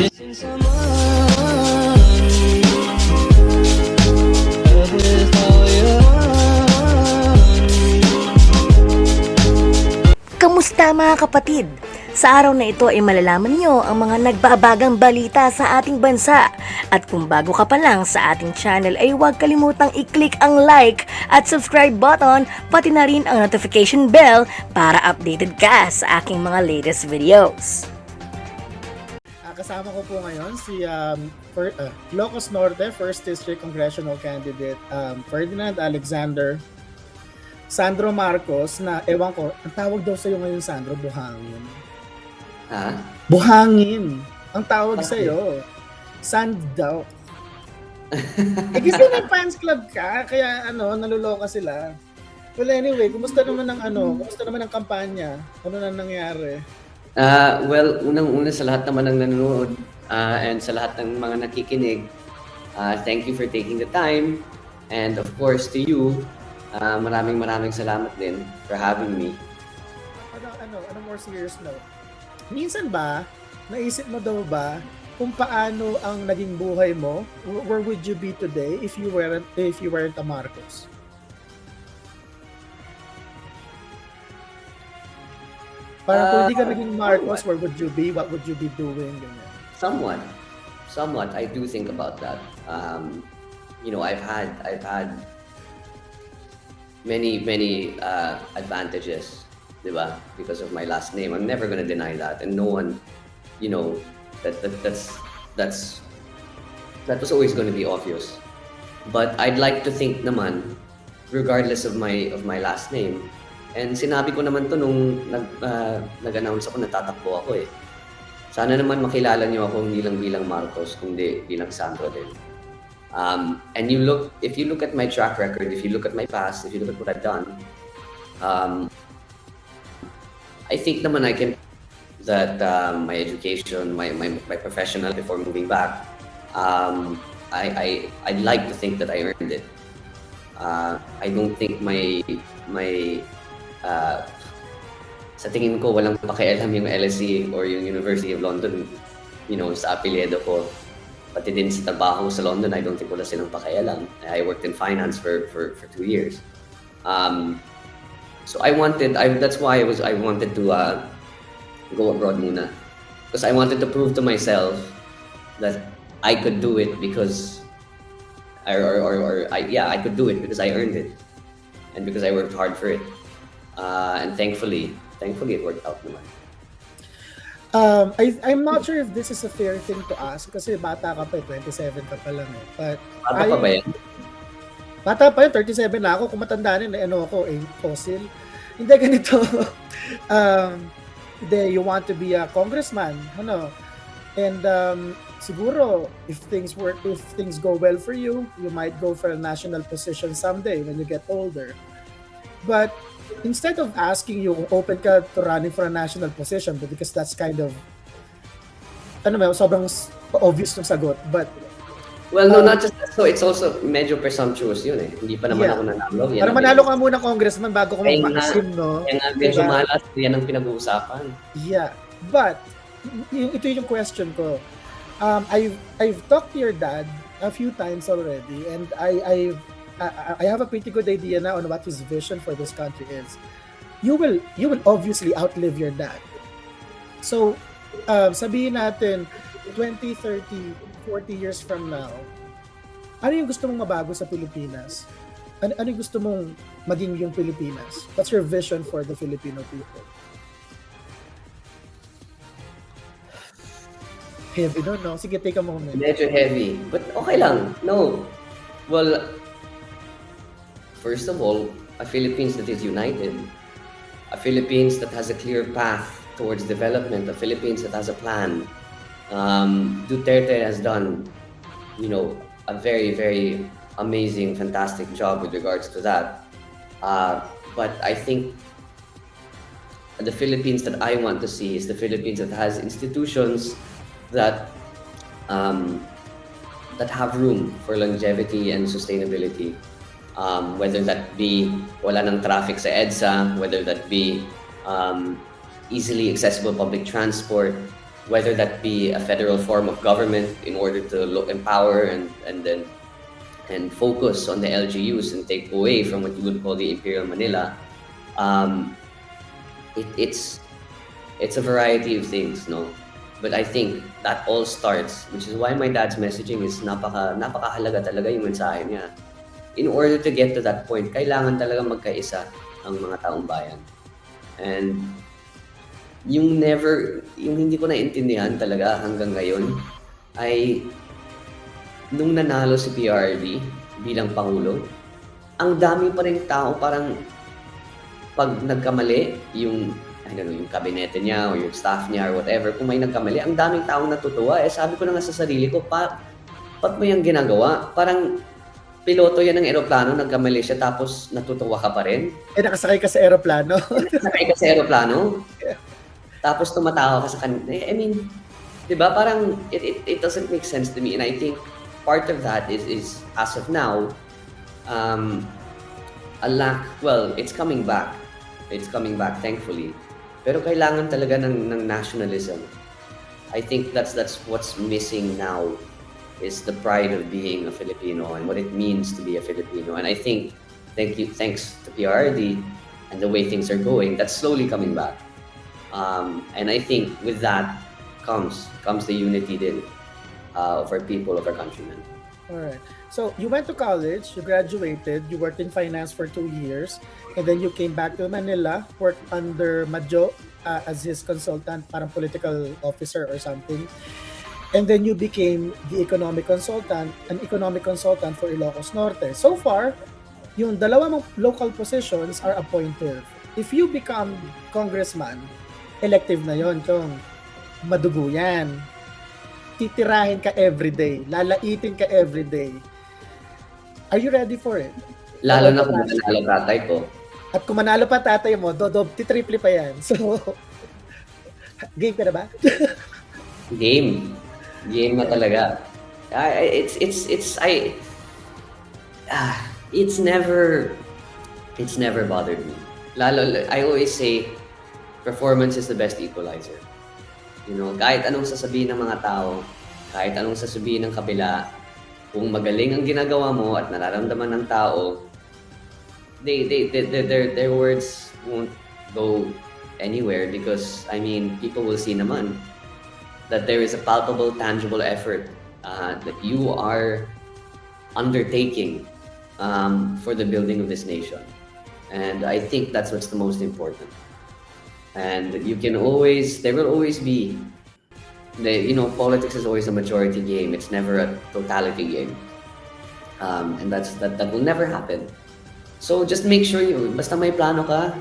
Kamusta mga kapatid? Sa araw na ito ay malalaman nyo ang mga nagbabagang balita sa ating bansa. At kung bago ka pa lang sa ating channel ay huwag kalimutang i-click ang like at subscribe button, pati na rin ang notification bell para updated ka sa aking mga latest videos. Kasama ko po ngayon si Ilocos Norte 1st District Congressional Candidate Ferdinand Alexander Sandro Marcos, na ewan ko, ang tawag daw sa'yo ngayon, Sandro, buhangin. Ha? Buhangin! Ang tawag sa'yo. Sand daw. Eh kasi may fans club ka, kaya naluloka sila. Well anyway, kumusta naman ang kampanya? Ano na nangyari? Well, unang-una sa lahat naman ng nanonood and sa lahat ng mga nakikinig, thank you for taking the time. And of course, to you, maraming salamat din for having me. Ano more serious note? Minsan ba, naisip mo daw ba kung paano ang naging buhay mo? Where would you be today if you weren't a Marcos? Parang kung hindi ka naging Marcos, where would you be? What would you be doing? Ganyan. Somewhat. I do think about that. I've had many advantages, diba? Because of my last name. I'm never gonna deny that, and no one, that was always gonna be obvious. But I'd like to think naman, regardless of my last name, and sinabi ko naman to nung nag-announce ako na tatakbo ako eh. Sana naman makilala niyo ako hindi lang bilang Marcos, kundi bilang Sandro din. And if you look at my track record, if you look at my past, if you look at what I've done, I think naman I can that my education, my professional before moving back, I'd like to think that I earned it. I don't think my sa tingin ko walang pakialam yung LSE or yung University of London, sa apelyido ko. Pati din sa trabaho sa London, I don't think wala silang pakialam. I worked in finance for 2 years. So that's why I wanted to go abroad muna. Because I wanted to prove to myself that I could do it because I could do it because I earned it and because I worked hard for it. And thankfully it worked out naman. I'm not sure if this is a fair thing to ask kasi bata ka pa 27 ka pa lang eh. But Bata pa ba yan? Bata pa yun, 37 na ako. Kung matanda rin, fossil. Hindi ganito. You want to be a congressman, And siguro if things go well for you, you might go for a national position someday when you get older. But instead of asking you kung open ka to running for a national position, because that's kind of sobrang obvious ng sagot, but well, no, not just that. So it's also medyo presumptuous yun eh. Hindi pa naman ako nanalo. Para manalo ka muna congressman bago ka mag-maxim, no? Kaya nga medyo malas, yan ang pinag-uusapan. Yeah. But ito yung question ko. I've talked to your dad a few times already, and I have a pretty good idea now on what his vision for this country is. You will obviously outlive your dad. So, sabihin natin 20, 30, 40 years from now, ano yung gusto mong mabago sa Pilipinas? Ano yung gusto mong maging yung Pilipinas? What's your vision for the Filipino people? Heavy, no? Sige, take a moment. Medyo heavy. But okay lang. No. Well, first of all, a Philippines that is united. A Philippines that has a clear path towards development. A Philippines that has a plan. Duterte has done, a very, very amazing, fantastic job with regards to that. But I think the Philippines that I want to see is the Philippines that has institutions that have room for longevity and sustainability. Whether that be wala ng traffic sa EDSA, whether that be easily accessible public transport, whether that be a federal form of government in order to empower and focus on the LGUs and take away from what you would call the Imperial Manila. It's a variety of things, no? But I think that all starts, which is why my dad's messaging is napakahalaga talaga yung mensahe niya. In order to get to that point, kailangan talaga magkaisa ang mga taong bayan. And yung hindi ko naintindihan talaga hanggang ngayon ay nung nanalo si PRD bilang Pangulo, ang dami pa rin tao parang pag nagkamali yung yung kabinete niya o yung staff niya or whatever, kung may nagkamali, ang daming taong natutuwa. Sabi ko na nga sa sarili ko, ba't mo yung ginagawa? Parang piloto yan ng eroplano, nagkamali siya tapos natutuwa ka pa rin. Nakasakay ka sa eroplano. Nakasakay ka sa eroplano. Tapos tumatawa ka sa kanila. I mean, di ba? Parang it doesn't make sense to me. And I think part of that is as of now, a lack, well, it's coming back. It's coming back, thankfully. Pero kailangan talaga ng nationalism. I think that's what's missing now is the pride of being a Filipino and what it means to be a Filipino. And I think, thanks to PRD and the way things are going, that's slowly coming back. And I think with that comes the unity din of our people, of our countrymen. All right. So you went to college, you graduated, you worked in finance for 2 years, and then you came back to Manila, worked under Madjo as his consultant, parang political officer or something. And then you became an economic consultant for Ilocos Norte. So far, yung dalawa mong local positions are appointive. If you become congressman, elective na yon, Chong. Madugo yan. Titirahin ka everyday. Lalaitin ka everyday. Are you ready for it? Lalo na kung manalo tatay ko. At kung manalo pa tatay mo, triple pa yan. So, game ka na ba? Game na talaga. It's never bothered me. I always say, performance is the best equalizer. You know, kahit anong sasabihin ng mga tao, kahit anong sasabihin ng kabila, kung magaling ang ginagawa mo at nararamdaman ng tao, their words won't go anywhere because, I mean, people will see naman that there is a palpable, tangible effort that you are undertaking for the building of this nation. And I think that's what's the most important. And there will always be, politics is always a majority game. It's never a totality game. And that will never happen. So just make sure basta may plano ka,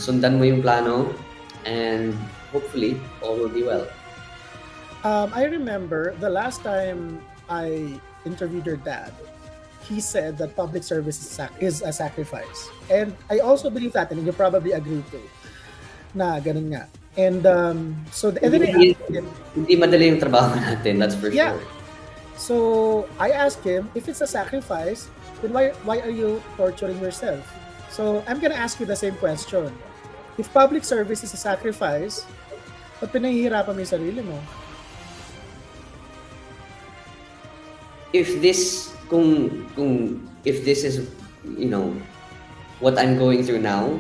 sundan mo yung plano, and hopefully all will be well. I remember the last time I interviewed your dad, he said that public service is a sacrifice. And I also believe that, and you probably agree too, na ganun nga. And hindi madali yung trabaho natin, that's for sure. So I asked him, if it's a sacrifice, then why are you torturing yourself? So I'm gonna ask you the same question. If public service is a sacrifice, ba't pinahihirapan mo yung sarili mo? If this is, what I'm going through now,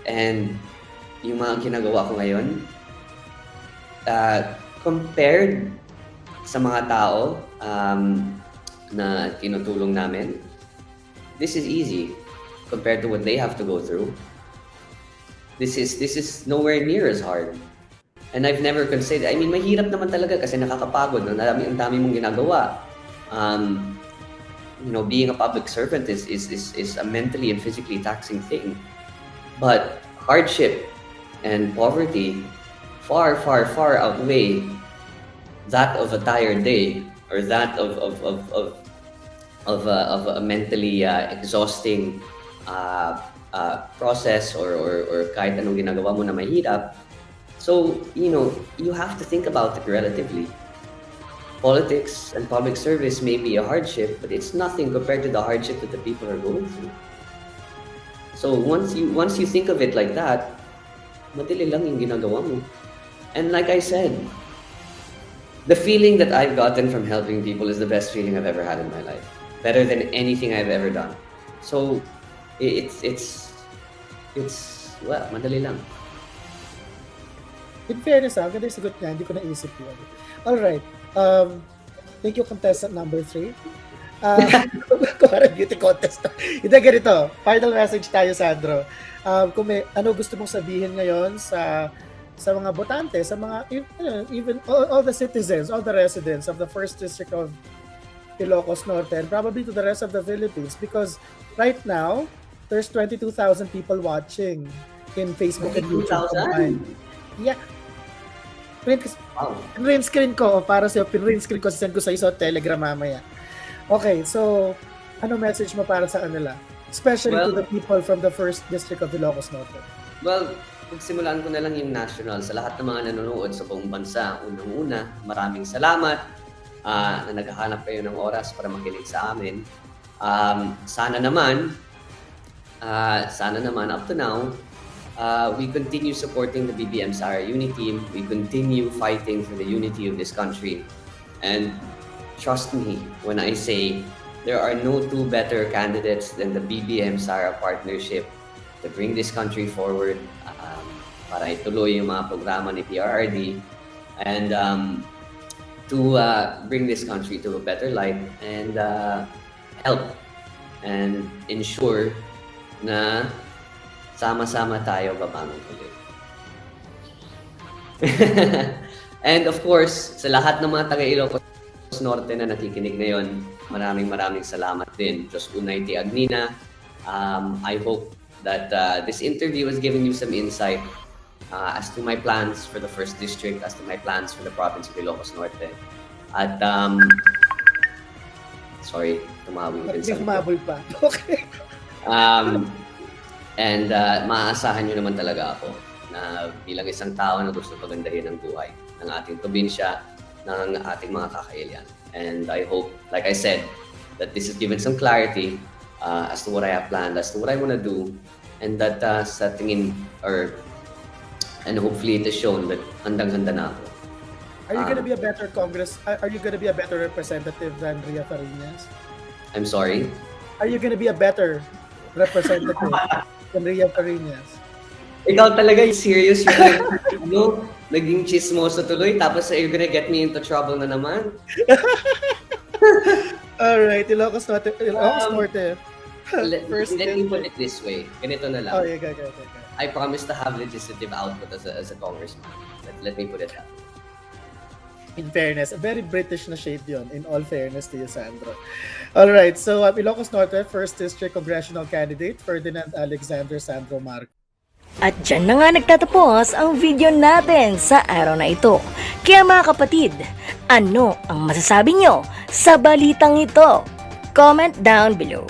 and yung mga ginagawa ko ngayon, compared sa mga tao na tinutulong namin, this is easy compared to what they have to go through. This is nowhere near as hard. And I've never considered, mahirap naman talaga kasi nakakapagod, no? Ang dami mong ginagawa. Being a public servant is a mentally and physically taxing thing. But hardship and poverty far outweigh that of a tired day or that of a mentally exhausting process or kahit anong ginagawa mo na mahirap. So, you have to think about it relatively. Politics and public service may be a hardship, but it's nothing compared to the hardship that the people are going through. So once you think of it like that, madali lang yung ginagawa mo. And like I said, the feeling that I've gotten from helping people is the best feeling I've ever had in my life. Better than anything I've ever done. So, it's well, madali lang. In fairness, ang ganda yung sagot niya, hindi ko naisip yun. Alright, thank you contestant number 3. Parang beauty contest. Hindi, ganito, final message tayo, Sandro. Kung may ano gusto mong sabihin ngayon sa mga botante, sa mga, even all the citizens, all the residents of the 1st District of Ilocos Norte, and probably to the rest of the Philippines, because right now, there's 22,000 people watching in Facebook and YouTube combined. Yeah. Wow. Pinrint screen ko, para sa'yo, pinrint screen ko, send ko sa iso Telegram mamaya. Okay, so, ano message mo para sa kanila? Especially to the people from the 1st District of Ilocos Norte. Well, pagsimulaan ko na lang yung national sa lahat ng mga nanonood sa buong bansa. Unang-una, maraming salamat na naghahanap kayo ng oras para makinig sa amin. Sana naman up to now, we continue supporting the BBM Sara Uni team. We continue fighting for the unity of this country. And trust me when I say there are no two better candidates than the BBM Sara partnership to bring this country forward, para ituloy yung mga programa ni PRRD, and to bring this country to a better light and help and ensure na sama-sama tayo babangon ulit. And of course, sa lahat ng mga taga-Ilocos Norte na nakikinig ngayon, maraming salamat din. Diyos unay ti Agnina. I hope that this interview has given you some insight as to my plans for the 1st District, as to my plans for the province of Ilocos Norte. At, sorry, tumawag din sa Humabol pa. Okay. And maaasahan nyo naman talaga ako na bilang isang tao na gusto pagandahin ang buhay ng ating probinsya, ng ating mga kakailian. And I hope, like I said, that this has given some clarity as to what I have planned, as to what I want to do, and that sa tingin, and hopefully it has shown that handang-handa na ako. Are you gonna be a better are you gonna be a better representative than Ria Farinas? I'm sorry? Are you gonna be a better representative than Ria Farinas? Ikaw talaga, serious yung naging chismoso tuloy, tapos you're gonna get me into trouble na naman? Alright, Ilocos Norte. Let me put it this way. Ganito na lang. Oh, yeah, go. I promise to have legislative output as a congressman. Let me put it that way. In fairness, a very British na shade yun, in all fairness to you, Sandro. Alright, so Ilocos Norte, 1st District Congressional Candidate, Ferdinand Alexander Sandro Marcos. At dyan na nga nagtatapos ang video natin sa araw na ito. Kaya mga kapatid, ano ang masasabi nyo sa balitang ito? Comment down below.